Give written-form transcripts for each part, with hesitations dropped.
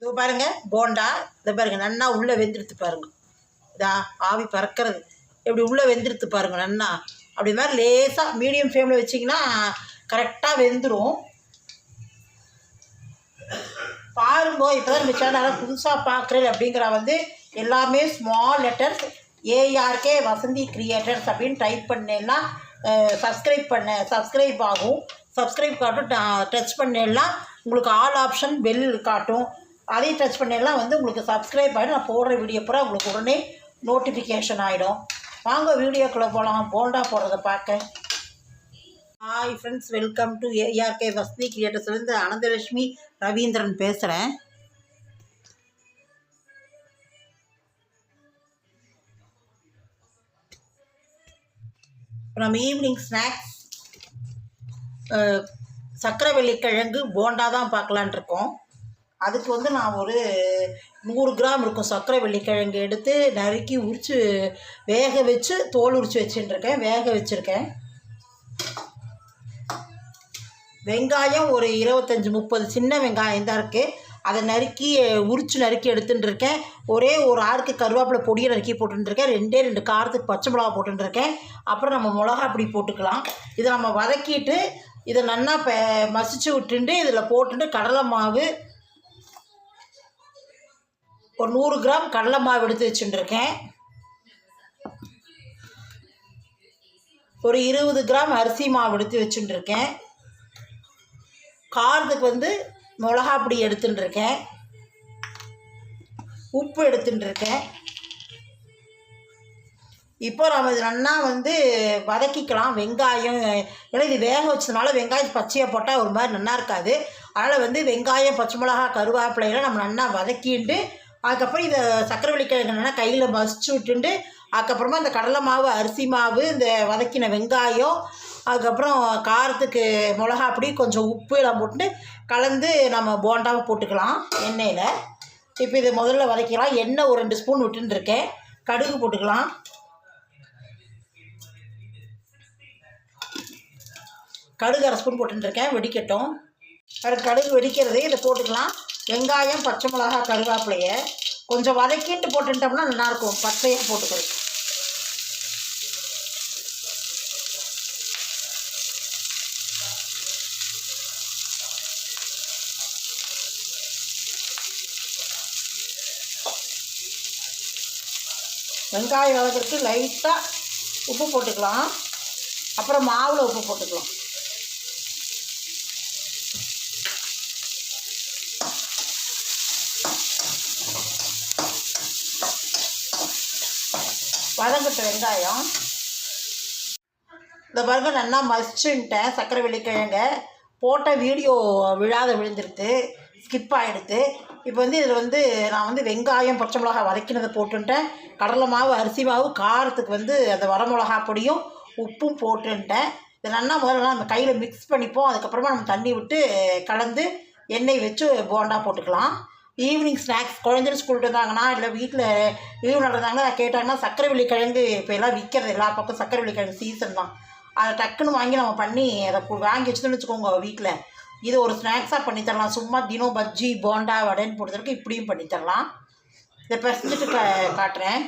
இது பாருங்க போண்டா. இதை பாருங்க நன்னா உள்ளே வெந்துடுத்து பாருங்க. இதா ஆவி பறக்கிறது எப்படி உள்ளே வெந்துடுத்து பாருங்க நன்னா. அப்படி மாதிரி லேசாக மீடியம் ஃப்ளேமில் வச்சிங்கன்னா கரெக்டாக வெந்துடும். பாருங்க. இப்போ தான் நம்ம சேனல் புதுசாக பார்க்குறது அப்படிங்கிற எல்லாமே small letters ARK Vasanthi creators அப்படின்னு டைப் பண்ணேன்னா சப்ஸ்கிரைப் ஆகும். சப்ஸ்கிரைப் காட்டும். டச் பண்ணேன்னா உங்களுக்கு ஆல் ஆப்ஷன் பெல் காட்டும். அதையும் டச் பண்ணேன்னா உங்களுக்கு சப்ஸ்கிரைப் ஆகிடும். நான் போடுற வீடியோ பூரா உங்களுக்கு உடனே நோட்டிஃபிகேஷன் ஆகிடும். வாங்க வீடியோக்குள்ளே போகலாம் போண்டா போடுறத பார்க்க. Hi friends, welcome to ARK Vasanthi கிரியேட்டர்ஸ்லேருந்து அனந்தலட்சுமி ரவீந்திரன் பேசுகிறேன். நம்ம ஈவினிங் ஸ்நாக்ஸ் சக்கரவள்ளி கிழங்கு போண்டா தான் பார்க்கலான் இருக்கோம். அதுக்கு நான் ஒரு 100 கிராம் இருக்கும் சக்கரவள்ளி கிழங்கு எடுத்து நறுக்கி உரித்து வேக வச்சு தோல் உரித்து வச்சுட்டுருக்கேன். வேக வச்சுருக்கேன். வெங்காயம் ஒரு 25-30 சின்ன வெங்காயம் தான் இருக்குது. அதை நறுக்கி எடுத்துட்டுருக்கேன். ஒரே ஒரு ஆறுக்கு கருவேப்பிலை பொடியை நறுக்கி போட்டுருக்கேன். 2 காரத்துக்கு பச்சை மிளகா போட்டுருக்கேன். அப்புறம் நம்ம மிளகா அப்படி போட்டுக்கலாம். இதை நம்ம வதக்கிட்டு இதை நல்லா மசிச்சு விட்டுட்டு இதில் போட்டுட்டு கடலை மாவு ஒரு 100 கிராம் கடலை மாவு எடுத்து வச்சுட்டுருக்கேன். ஒரு 20 கிராம் அரிசி மாவு எடுத்து வச்சுட்டுருக்கேன். காரத்துக்கு மிளகா பொடி எடுத்துட்டுருக்கேன். உப்பு எடுத்துட்டுருக்கேன். இப்போ நம்ம இது நல்லா வதக்கிக்கலாம். வெங்காயம் ஏன்னா இது வேக வச்சதுனால வெங்காயம் பச்சையாக போட்டால் ஒரு மாதிரி நல்லா இருக்காது. அதனால் வெங்காயம் பச்சை மிளகா கருவேப்பிலையெல்லாம் நம்ம நல்லா வதக்கிட்டு அதுக்கப்புறம் இதை சக்கரவள்ளி கிழங்கு நல்லா கையில் மசிச்சு விட்டுண்டு அதுக்கப்புறமா இந்த கடலை மாவு அரிசி மாவு இந்த வதக்கின வெங்காயம் அதுக்கப்புறம் காரத்துக்கு மிளகா பொடி கொஞ்சம் உப்பு எல்லாம் போட்டு கலந்து நம்ம போண்டாவை போட்டுக்கலாம் எண்ணெயில். இப்போ இதை முதல்ல வதக்கலாம். எண்ணெய் ஒரு 2 ஸ்பூன் விட்டுருக்கேன். கடுகு போட்டுக்கலாம். கடுகு 1/2 ஸ்பூன் போட்டுருக்கேன். வெடிக்கட்டும். கடுகு வெடிக்கிறது இதை போட்டுக்கலாம். வெங்காயம் பச்சை மிளகா கருவேப்பிலையை கொஞ்சம் வதக்கிட்டு போட்டுட்டோம்னா நல்லாயிருக்கும். பச்சையாக போட்டுக்கிறது. வெங்காயம் வதக்கிறதுக்கு லைட்டாக உப்பு போட்டுக்கலாம். அப்புறம் மாவில் உப்பு போட்டுக்கலாம். வதங்கட்ட வெங்காயம் இந்த பாருங்க நல்லா மசிச்சுன்ட்டேன். சக்கரவள்ளி கிழங்க போட்ட வீடியோ விழுந்துருது, ஸ்கிப் ஆகிடுது. இப்போ இதில் நான் வெங்காயம் பச்சை மிளகா வதக்கினதை போட்டுட்டேன். கடலை மாவு அரிசி மாவு காரத்துக்கு அந்த வரமிளகா பொடியும் உப்பும் போட்டுட்டேன். இதை நல்லா முதல்ல நம்ம கையில் மிக்ஸ் பண்ணிப்போம். அதுக்கப்புறமா நம்ம தண்ணி விட்டு கலந்து எண்ணெய் வச்சு போண்டா போட்டுக்கலாம். ஈவினிங் ஸ்நாக்ஸ் குழந்தைங்க ஸ்கூல்ட்டு இருந்தாங்கன்னா இல்லை வீட்டில் லீவ் நடந்தாங்கன்னா கேட்டாங்கன்னா சக்கரவள்ளி கிழங்கு இப்போ எல்லாம் விற்கிறது எல்லா பக்கம் சக்கரவள்ளி கிழங்கு சீசன் தான். அதை டக்குன்னு வாங்கி நம்ம பண்ணி அதை வாங்கி வச்சுன்னு வச்சுக்கோங்க வீட்டில். இது ஒரு ஸ்நாக்ஸாக பண்ணித்தரலாம். சும்மா தினம் பஜ்ஜி போண்டா வடைன்னு போடுறதுக்கு இப்படியும் பண்ணித்தரலாம். இதை பிசைஞ்சிட்டு காட்டுறேன்.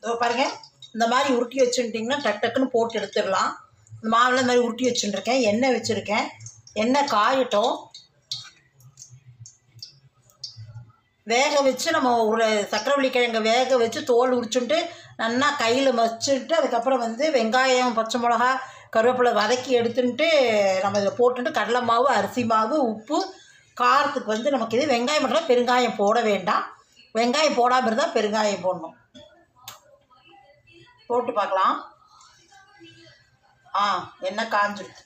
இதோ பாருங்கள். இந்த மாதிரி உருட்டி வச்சுட்டிங்கன்னா டக்குன்னு போட்டு எடுத்துடலாம். இந்த மாவில் இந்த மாதிரி உருட்டி வச்சுட்டுருக்கேன். எண்ணெய் வச்சுருக்கேன். எண்ணெய் காயட்டும். வேக வச்சு நம்ம ஒரு சக்கரவள்ளி கிழங்கை வேக வச்சு தோல் உரிச்சுட்டு நல்லா கையில் மசிச்சுட்டு அதுக்கப்புறம் வெங்காயம் பச்சை மிளகா கருவேப்பிலை வதக்கி எடுத்துட்டு நம்ம இதில் போட்டுட்டு கடலை மாவு அரிசி மாவு உப்பு காரத்துக்கு நமக்கு இது வெங்காயம் மட்டும் பெருங்காயம் போட வேண்டாம். வெங்காயம் போடாமல் இருந்தால் பெருங்காயம் போடணும். போட்டு பார்க்கலாம். எண்ணெய் காஞ்சிடுது.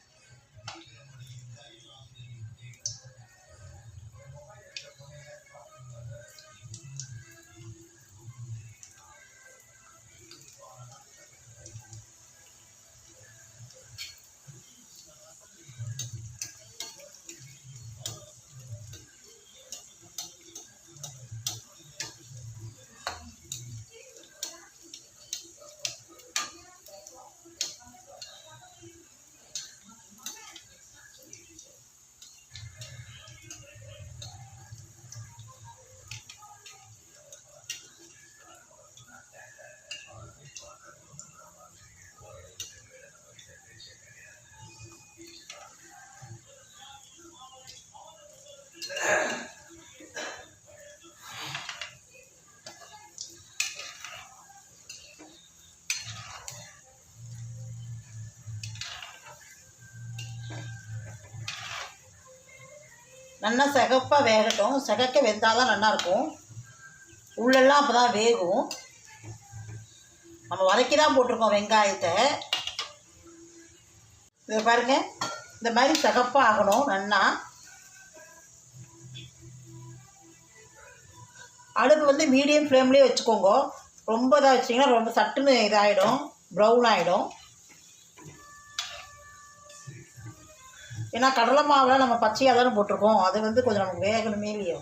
நல்லா சிகப்பாக வேகட்டும். சிகக்க வெந்தால் தான் நல்லாயிருக்கும். உள்ளெல்லாம் அப்போ தான் வேகும். நம்ம வதக்கி தான் போட்டிருக்கோம் வெங்காயத்தை. இதை பாருங்கள், இந்த மாதிரி சிகப்பாக ஆகணும் நல்லா. அடுப்பு வந்து மீடியம் ஃப்ளேம்லேயே வச்சுக்கோங்க. ரொம்ப இதாக வச்சிங்கன்னா ரொம்ப சட்டுன்னு இதாகிடும், ப்ரௌன் ஆகிடும். ஏன்னா கடலை மாவில் நம்ம பச்சையாக தானே போட்டிருக்கோம், அது வந்து கொஞ்சம் நமக்கு வேகணுமே இல்லையோ,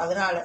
அதனால்